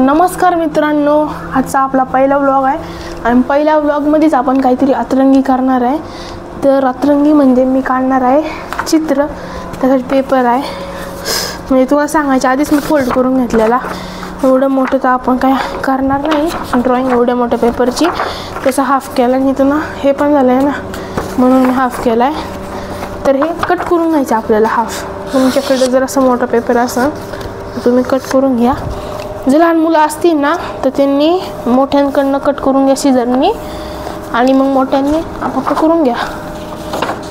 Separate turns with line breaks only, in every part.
नमस्कार मित्रांनो, आजचा आपला पहिला व्लॉग आहे आणि पहिल्या व्लॉगमध्येच आपण काहीतरी अतरंगी करणार आहे। तर अतरंगी म्हणजे मी काढणार आहे चित्र, त्यासाठी पेपर आहे। म्हणजे तुम्हाला सांगायच्या आधीच मी फोल्ड करून घेतलेला। एवढं मोठं तर आपण काय करणार नाही ड्रॉइंग एवढ्या मोठ्या पेपरची, त्याचा हाफ केला आणि इथं ना हे पण झालं आहे ना, म्हणून मी हाफ केला आहे। तर हे कट करून घ्यायचं आपल्याला हाफ। तुमच्याकडे जर असं मोठा पेपर असेल तर तुम्ही कट करून घ्या। जर लहान मुलं असतील ना तर त्यांनी मोठ्यांकडनं कट करून घ्या सीझरनी, आणि मग मोठ्यांनी आपाप करून घ्या।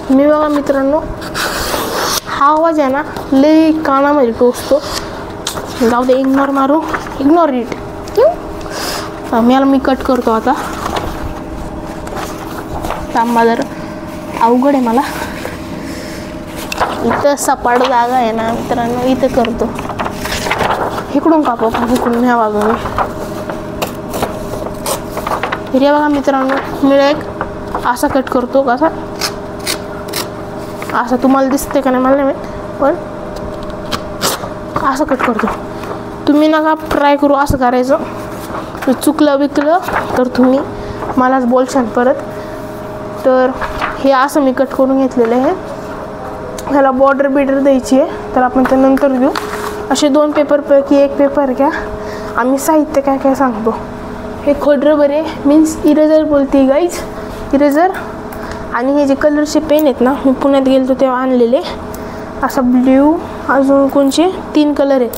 मी बघा मित्रांनो, हा आवाज आहे ना लई कानामध्ये टोचतो, जाऊ दे, इग्नोर मारू, इग्नोर इट। मी कट करतो आता। थांबा जर अवघड आहे मला, इथं सपाट जागा आहे ना मित्रांनो, इथं करतो। इकडून कापा, इकडून ह्या बाजूने। हे बघा मित्रांनो, मी एक असा कट करतो, कसा असा तुम्हाला दिसते का नाही मला नाही, पण असं कट करतो। तुम्ही नका ट्राय करू असं करायचं, चुकलं बिकलं तर तुम्ही मलाच बोलशाल परत। तर हे असं मी कट करून घेतलेलं आहे। ह्याला बॉर्डर बिर्डर द्यायची आहे, तर आपण ते नंतर घेऊ। असे दोन पेपरपैकी एक पेपर घ्या। आम्ही साहित्य काय काय सांगतो। हे खोडरबर मीन्स इरेझर बोलते गाईज, इरेझर। आणि हे जे कलरचे पेन आहेत ना, मी पुण्यात गेलो तेव्हा आणलेले, असा ब्ल्यू, अजून कोणचे 3 कलर आहे।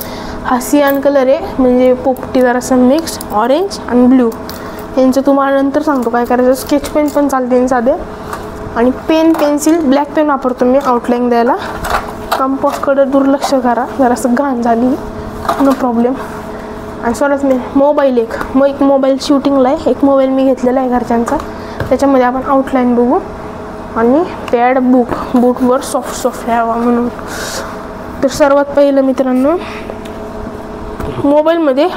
हा सियान कलर आहे, म्हणजे पोपटी जरासा मिक्स, ऑरेंज आणि ब्ल्यू। यांचं तुम्हाला नंतर सांगतो काय करायचं। स्केच पेन पण चालते साधे, आणि पेन पेन्सिल ब्लॅक पेन वापरतो मी आउटलाईन द्यायला। कंपोस्टकडे दुर्लक्ष करा, जरासं घाण झाली, नो प्रॉब्लेम। आणि स्वतःच मी मोबाईल एक मोबाईल शूटिंगला आहे, एक मोबाईल मी घेतलेला आहे घरच्यांचा, त्याच्यामध्ये आपण आउटलाईन बघू। आणि पॅड बुकवर सॉफ्ट यावा म्हणून। तर सर्वात पहिलं मित्रांनो, मोबाईलमध्ये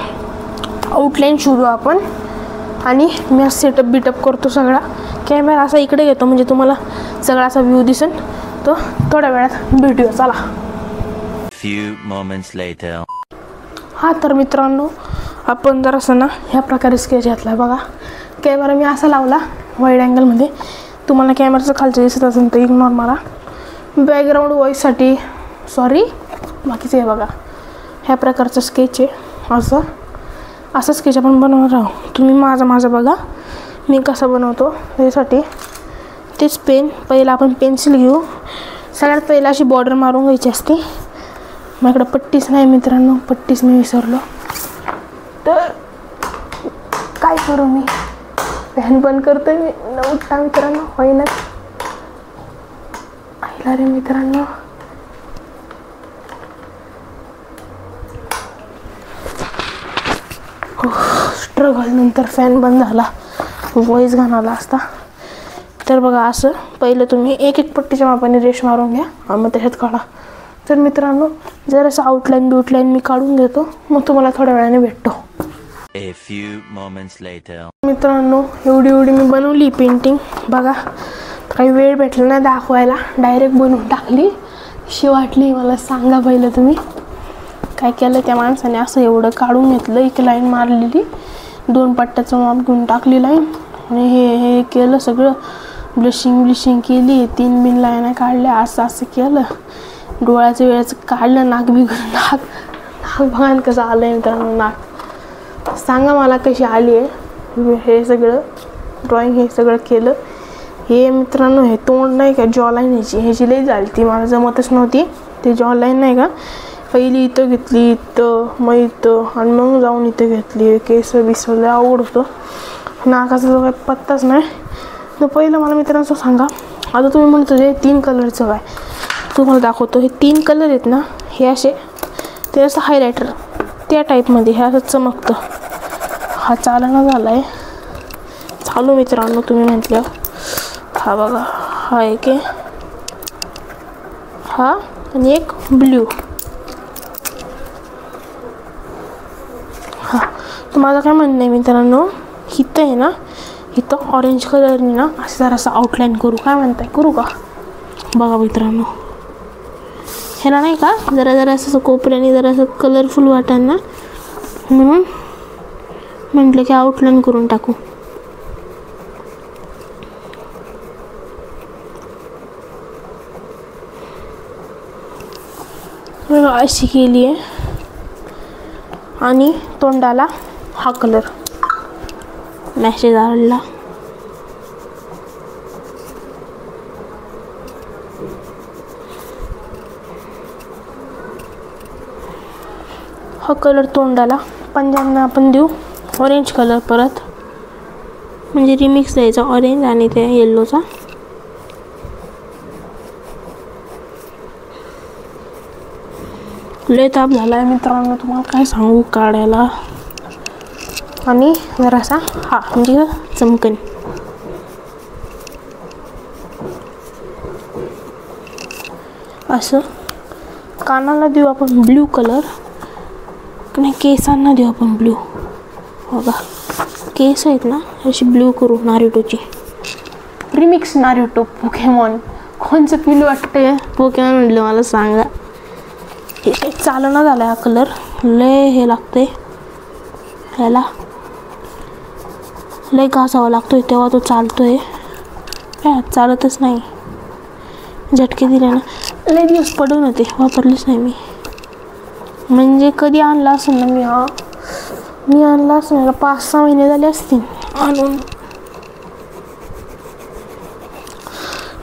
आउटलाईन शोधू आपण, आणि मी सेटअप बिटअप करतो सगळा। कॅमेरा असा इकडे घेतो म्हणजे तुम्हाला सगळा असा व्ह्यू दिसेल। तो थोड्या वेळात भेटूया, चला।
Few moments later.
हा तर मित्रांनो, आपण जरासं ना ह्या प्रकारे स्केच घेतला बघा। कॅमेरा मी असा लावला वाईड अँगलमध्ये, तुम्हाला कॅमेराचं खालचं दिसत असेल तर इग्नोर मारा। बॅकग्राऊंड वॉईससाठी सॉरी, बाकीचं आहे बघा। ह्या प्रकारचं स्केच आहे, असं स्केच आपण बनवणार आहोत। तुम्ही माझं बघा मी कसं बनवतो। त्यासाठी तेच पेन, पहिला आपण पेन्सिल घेऊ। सगळ्यात पहिला अशी बॉर्डर मारून घ्यायची असते। माझ्याकडं पट्टीच नाही मित्रांनो, पट्टीच मी विसरलो, तर काय करू मी। फॅन बंद करतोय मी, न उठता मित्रांनो, होईना आईला रे मित्रांनो। स्ट्रगल नंतर फॅन बंद झाला, वॉइस घाणाला असता। तर बघा, असं पहिलं तुम्ही एक एक पट्टीच्या मापाने रेष मारून घ्या, आणि मग त्याच्यात काढा। तर मित्रांनो, जर असं आउटलाईन मी काढून घेतो, मग तुम्हाला थोड्या वेळाने भेटतो।
A few moments later.
मित्रांनो, एवढी मी बनवली पेंटिंग बघा। काही वेळ भेटला नाही दाखवायला, डायरेक्ट बनवून टाकली। शी वाटली मला, सांगा पहिलं तुम्ही काय केलं त्या माणसाने। असं एवढं काढून घेतलं, एक लाईन मारलेली, 2 पट्ट्याचं माप घेऊन टाकली लाईन, आणि हे केलं सगळं। ब्लिशिंग केली, 3 लाईन काढल्या, असं केलं। डोळ्याचं वेळाचं काढलं, नाक बघा कसं आलं आहे मित्रांनो नाक। सांगा मला कशी आली आहे। हे सगळं ड्रॉइंग हे सगळं केलं। हे मित्रांनो, हे तोंड नाही का, जॉ लाईन ह्याची लई झाली ती, मला जमतच नव्हती। ते जॉ लाईन नाही का, पहिली इथं घेतली, इथं, मग इथं, आणि मग जाऊन इथं घेतली। केस बिसवलं, आवड होतं। नाकाचा जो काही पत्ताच नाही। तर पहिलं मला मित्रांनो सांगा, आता तुम्ही म्हणतो हे 3 कलरचं काय, तुम्हाला दाखवतो। हे 3 कलर आहेत ना, हे असे, ते असं हायलायटर त्या टाईपमध्ये हे असं चमकतं। हा चालना झाला आहे, चालू मित्रांनो तुम्ही म्हटलं। हा बघा, हा एक आहे, हा, आणि एक ब्ल्यू। हा, तर माझं काय म्हणणं आहे मित्रांनो, इथं आहे ना, इथं ऑरेंज कलरने ना असं जरासं आउटलाईन करू, काय म्हणताय, करू का? बघा मित्रांनो, हे ना नाही का, जरा असं कोपऱ्याने जरासं कलरफुल वाटायला ना, म्हणून म्हटलं की आउटलाईन करून टाकू. अशी केली आहे. आणि तोंडाला हा कलर मॅसेज आला. हा कलर तोंडाला. पंजांना आपण देऊ ऑरेंज कलर परत, म्हणजे रिमिक्स द्यायचा ऑरेंज आणि त्या येल्लोचा. लय ताप झाला आहे मित्रांनो, तुम्हाला काय सांगू काढायला. आणि जरासा हा म्हणजे चमकन. असं कानाला देऊ आपण ब्ल्यू कलर, नाही केसांना देऊ आपण ब्ल्यू. बघा केस आहेत ना, अशी ब्ल्यू करू नारुटोची. Remix Naruto Pokemon. कोणचं पिलू वाटतंय पोकेमॉन म्हटलं मला सांगा. हे चालना झाला हा कलर, लय हे लागतंय ह्याला, लय घासावा लागतोय तेव्हा तो चालतोय. काय चालतच नाही. झटके दिले ना, लय दिवस पडून होते, वापरलेच नाही मी. म्हणजे कधी आणला असेल ना मी आणला असेल मला 5-6 महिने झाले असतील आणून.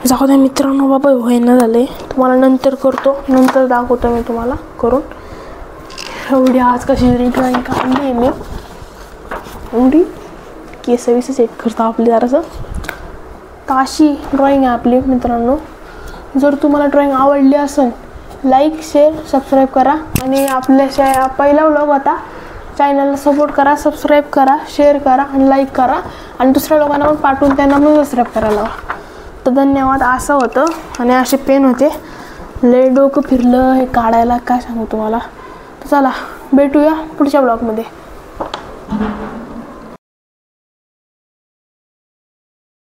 जाऊ द्या मित्रांनो, बाबा व्हायना झाले. तुम्हाला नंतर करतो, नंतर दाखवतो मी तुम्हाला करून. एवढी आज कशी तरी ड्रॉइंग काढली आहे मी. एवढी केस सेट करतो आपली जरासं. तर अशी ड्रॉइंग आहे आपली मित्रांनो. जर तुम्हाला ड्रॉइंग आवडली असेल, लाईक शेअर सबस्क्राईब करा. आणि आपल्या पहिला व्लॉग होता, चॅनलला सपोर्ट करा, सबस्क्राईब करा, शेअर करा आणि लाईक करा. आणि दुसऱ्या लोकांना पण पाठवून त्यांना पण सबस्क्राईब करायला लावा. तर धन्यवाद. असं होतं. आणि असे पेन होते, लय डोकं फिरलं हे काढायला, काय सांगू तुम्हाला. तर चला भेटूया पुढच्या ब्लॉगमध्ये.